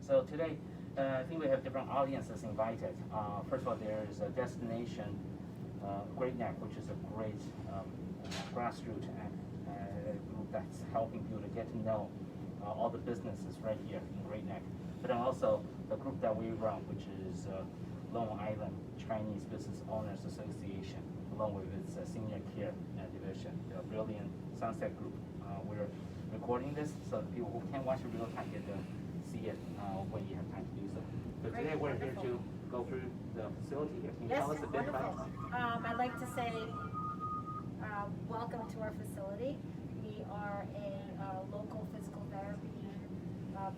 So today, I think we have different audiences invited. First of all, there is a destination, Great Neck, which is a great grassroots group that's helping you to get to know all the businesses right here in Great Neck. But then also the group that we run, which is Long Island Chinese Business Owners Association, along with its senior care division, the Brilliant Sunset Group. We're recording this so that people who can watch it real time get to see it when you have time to do so. So Great, today we're here wonderful. to go through the facility here. Can you Yes, tell us a bit about wonderful. it? I'd like to say welcome to our facility. We are a local physical therapy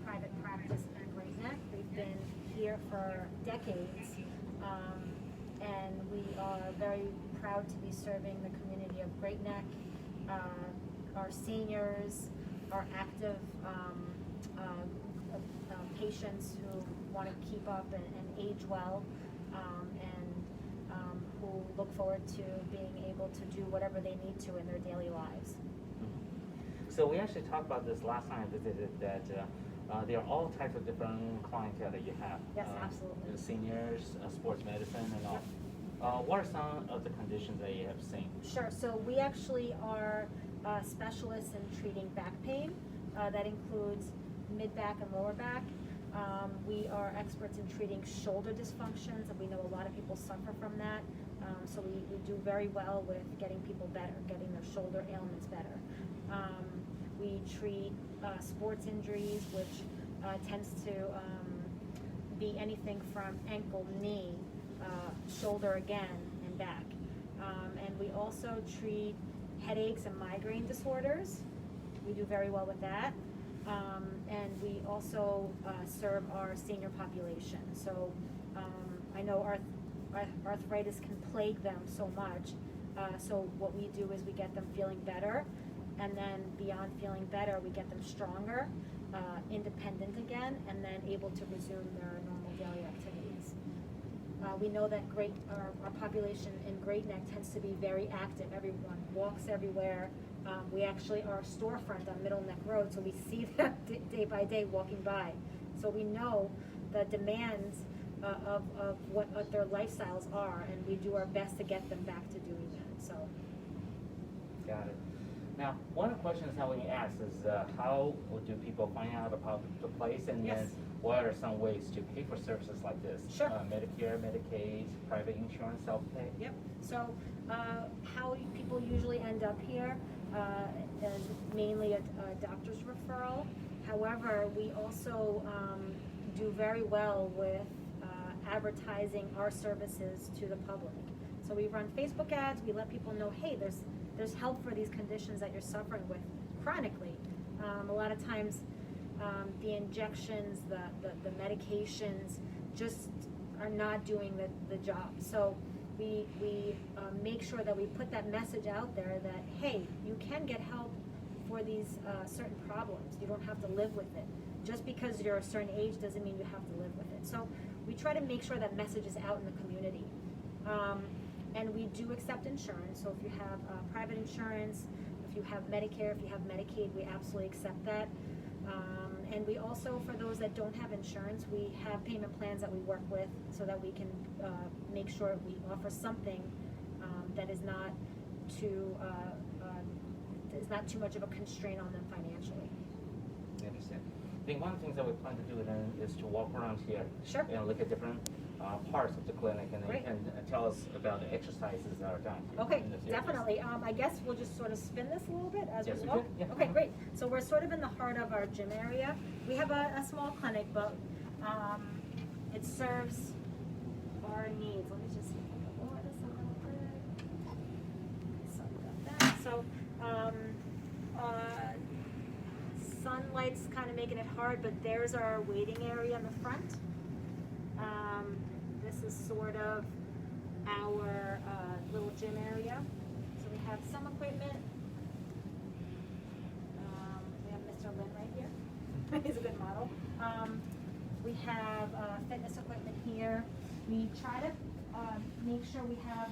private practice in Great Neck. We've been here for decades, and we are very proud to be serving the community of Great Neck, our seniors, our active patients who want to keep up and age well, and who look forward to being able to do whatever they need to in their daily lives. So we actually talked about this last time I visited, that there are all types of different clientele that you have. Yes, absolutely. The seniors, sports medicine, and all. What are some of the conditions that you have seen? Sure. So we actually are specialists in treating back pain. That includes mid-back and lower back. We are experts in treating shoulder dysfunctions, and we know a lot of people suffer from that. So we do very well with getting people better, getting their shoulder ailments better. We treat sports injuries, which tends to be anything from ankle, knee, shoulder again, and back. And we also treat headaches and migraine disorders. We do very well with that. And we also serve our senior population. So I know arthritis can plague them so much. So what we do is we get them feeling better, and then beyond feeling better, we get them stronger, independent again, and then able to resume their normal daily activities. We know that our population in Great Neck tends to be very active. Everyone walks everywhere. We actually are a storefront on Middle Neck Road, so we see them day by day walking by. So we know the demands of what their lifestyles are, and we do our best to get them back to doing that. So. Got it. Now, one of the questions that we ask is how do people find out about the place, and Yes. then what are some ways to pay for services like this? Sure. Medicare, Medicaid, private insurance, self-pay? Yep. So how people usually end up here is mainly a doctor's referral. However, we also do very well with advertising our services to the public. So we run Facebook ads. We let people know, hey, there's help for these conditions that you're suffering with chronically. A lot of times the injections, the medications just are not doing the job. So we make sure that we put that message out there that, hey, you can get help for these certain problems. You don't have to live with it. Just because you're a certain age doesn't mean you have to live with it. So we try to make sure that message is out in the community. And we do accept insurance. So if you have private insurance, if you have Medicare, if you have Medicaid, we absolutely accept that. And we also, for those that don't have insurance, we have payment plans that we work with so that we can make sure we offer something that is not too much of a constraint on them financially. I understand. I think one of the things that we plan to do then is to walk around here Sure. and look at different parts of the clinic, and Great. tell us about the exercises that are done. Okay, in this area. definitely. I guess we'll just sort of spin this a little bit as Yes, we we walk. could, yeah. Okay, great. So we're sort of in the heart of our gym area. We have a small clinic, but it serves our needs. Let me just see if I can lower this a little bit. Sorry about that. So sunlight's kind of making it hard, but there's our waiting area in the front. This is sort of our little gym area. So we have some equipment. We have Mr. Lin right here. He's a good model. We have fitness equipment here. We try to make sure we have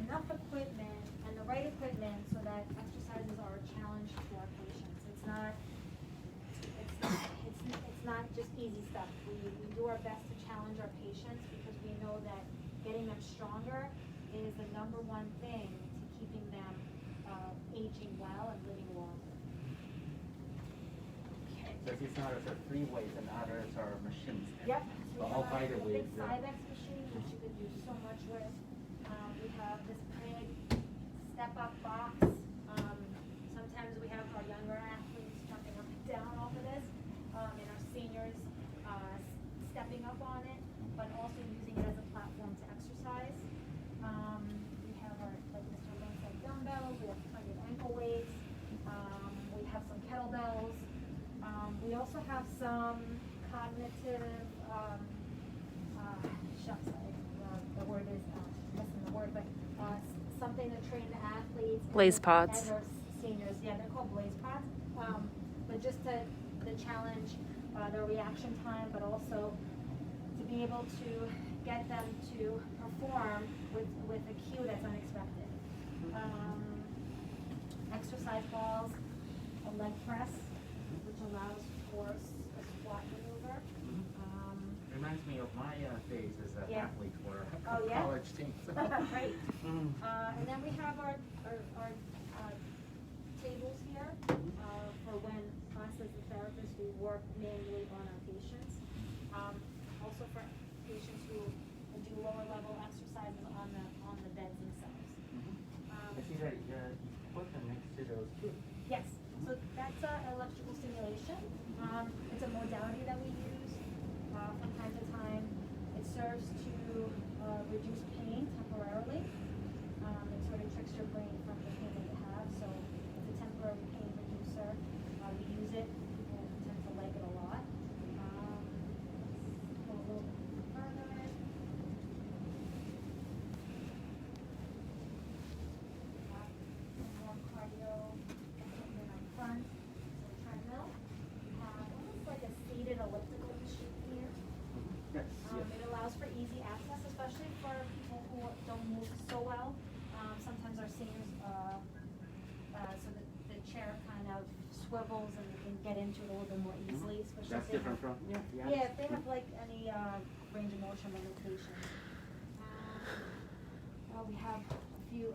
enough equipment and the right equipment so that exercises are a challenge to our patients. It's not just easy stuff. We do our best to challenge our patients because we know that getting them stronger is the number one thing to keeping them aging well and living longer. Okay. So these are the three ways and others are machines. Yep. So We all have by our the way, big Cybex machine, which you could do so much with. We have this big step-up box. Sometimes we have our younger athletes jumping up and down off of this, and our seniors stepping up on it, but also using it as a platform to exercise. We have our, like Mr. Lin said, dumbbells. We have plenty of ankle weights. We have some kettlebells. We also have some cognitive, the word is, missing the word, but something to train the athletes. Blaze and pods. And our seniors, yeah, they're called blaze pods. But just to challenge their reaction time, but also to be able to get them to perform with a cue that's unexpected. Exercise balls, a leg press, which allows for a squat maneuver. Reminds me of my days as an Yeah. athlete for Oh, yeah? college teams. Great. Mm. And then we have our tables here for when us as a therapist, we work manually on our patients. Also for patients who do lower level exercises on the beds themselves. I see that you put them next to those too. Yes, so that's electrical stimulation. It's a modality that we use from time to time. It serves to reduce pain temporarily. It sort of tricks your brain from the pain that you have, so it's a temporary pain reducer. We use it, people tend to like it a lot. Let's go a little bit further. More cardio, and then front, so treadmill. We have almost like a seated elliptical machine here. Yes. It allows for easy access, especially for people who don't move so well. Sometimes our seniors, so the chair kind of swivels and they can get into it a little bit more easily, especially That's if they different have, from, yeah, if they have like any range of motion limitations. We have a few,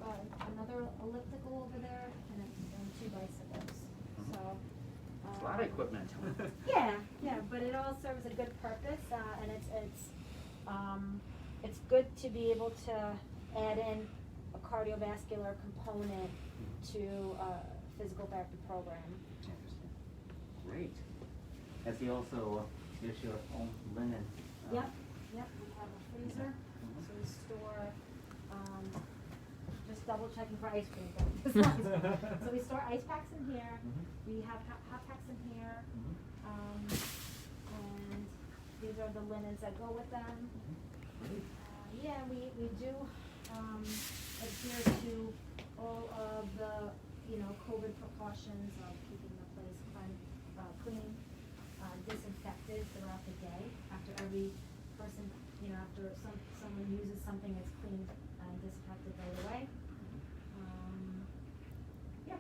another elliptical over there and two bicycles. So. It's a lot of equipment. Yeah, but it all serves a good purpose, and it's good to be able to add in a cardiovascular component to a physical therapy program. Interesting. Great. I see also there's your own linen. Yep, we have a freezer, so we store, just double checking for ice cream. So we store ice packs in here, we have hot packs in here, and these are the linens that go with them. Yeah, we do adhere to all of the, COVID precautions of keeping the place clean, disinfected throughout the day. After every person, after someone uses something, it's cleaned and disinfected right away. Yeah.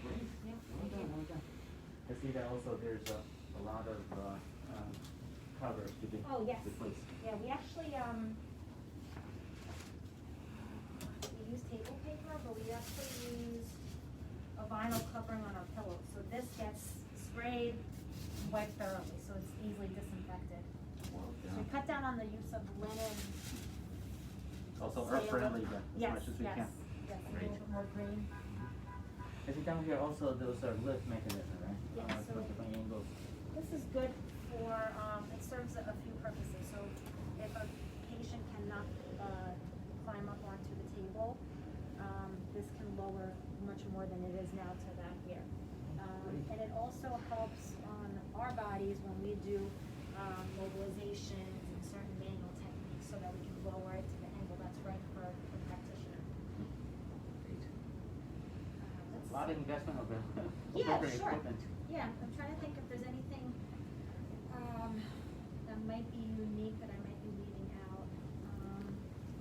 Great. Yeah. Well done, well done. I see that also there's a lot of covers to be Oh, yes. replaced. Yeah, we actually, we use table paper, but we actually use a vinyl covering on our pillows. So this gets sprayed and wiped thoroughly, so it's easily disinfected. Well So we done. cut down on the use of linen. Also Say a earth friendly little- then, as Yes, much as we yes, can. yes, a Great. little bit more green. I see down here also those are lift mechanism, right? Yeah, For so- different angles. This is good for, it serves a few purposes. So if a patient cannot climb up onto the table, this can lower much more than it is now to that here. And it also helps on our bodies when we do mobilizations and certain manual techniques so that we can lower it to the angle that's right for the practitioner. Great. Let's A lot of investment of Yeah, appropriate sure. equipment. Yeah, I'm trying to think if there's anything that might be unique that I might be leaving out.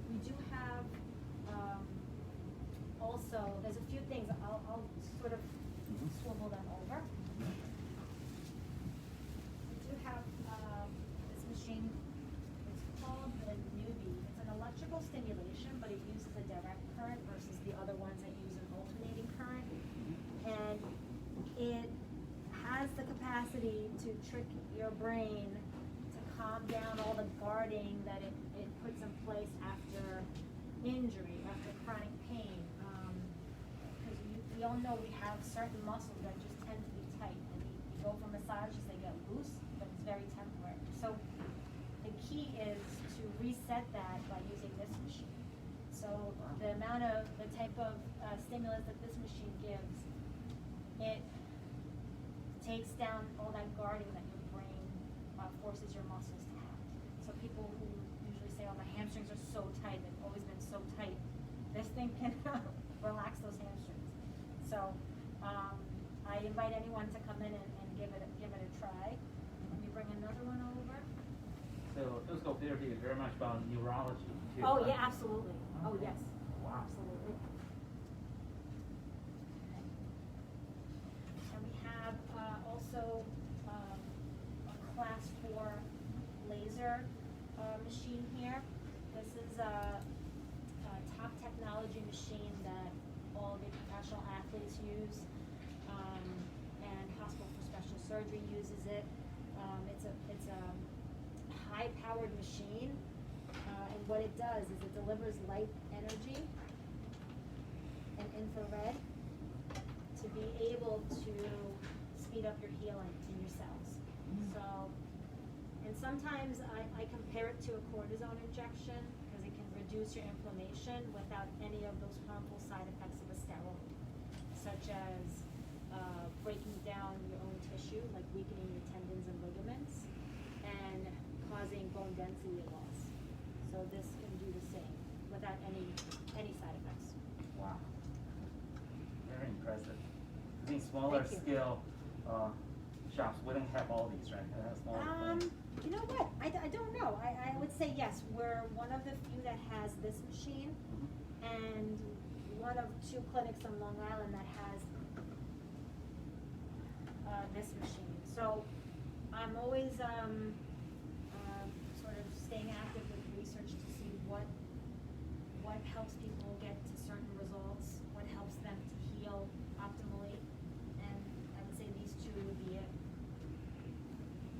We do have also, there's a few things, I'll sort of swivel them over. We do have trick your brain to calm down all the guarding that it puts in place after injury, after chronic pain. Because we all know we have certain muscles that just tend to be tight, and you go for massages, they get loose, but it's very temporary. So the key is to reset that by using this machine. So the type of stimulus that this machine gives, it takes down all that guarding that your brain forces your muscles to have. So people who usually say, oh, my hamstrings are so tight, they've always been so tight, this thing can relax those hamstrings. So I invite anyone to come in and give it a try. Let me bring another one over. So physical therapy is very much about neurology too. Oh, right? yeah, absolutely. Oh, yes. Wow. Absolutely. And we have also a class 4 laser machine here. This is a top technology machine that all the professional athletes use, and Hospital for Special Surgery uses it. It's a high-powered machine, and what it does is it delivers light energy and infrared to be able to speed up your healing in your cells. So, and sometimes I compare it to a cortisone injection because it can reduce your inflammation without any of those harmful side effects of a steroid, such as breaking down your own tissue, like weakening your tendons and ligaments, and causing bone density loss. So this can do the same without any side effects. Wow. Very impressive. I think smaller Thank you. scale shops wouldn't have all these, right? Smaller clinics. You know what? I don't know. I would say yes. We're one of the few that has this machine, Mhm. and one of 2 clinics on Long Island that has this machine. So I'm always sort of staying active with research to see what helps people get to certain results, what helps them to heal optimally, and I would say these 2 would be it.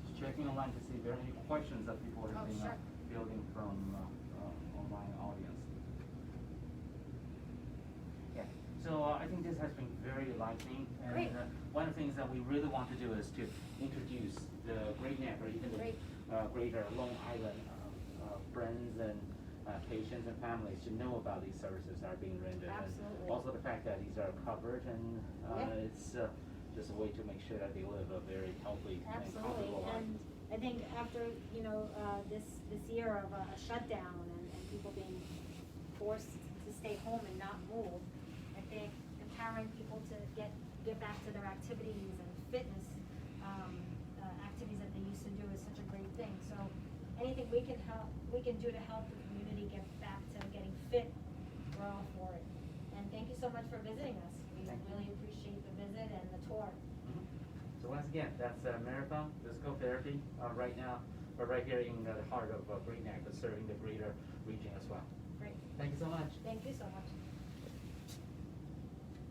Just checking online to see if there are any questions that people have Oh, been sure. fielding from online audience. Yeah. So I think this has been very enlightening, and Great. One of the things that we really want to do is to introduce the Great Neck or even the Great. greater Long Island friends and patients and families to know about these services that are being rendered. Absolutely. And also the fact that these are covered, and Yeah. it's just a way to make sure that they live a very healthy and Absolutely, comfortable life. and I think after, this year of a shutdown and people being forced to stay home and not move, I think empowering people to get back to their activities and fitness, activities that they used to do is such a great thing. So anything we can do to help the community get back to getting fit, we're all for it. And thank you so much for visiting us. We Thank you. really appreciate the visit and the tour. Mhm. So once again, that's Marathon Physical Therapy. Right now, we're right here in the heart of Great Neck, but serving the greater region as well. Great. Thank you so much. Thank you so much.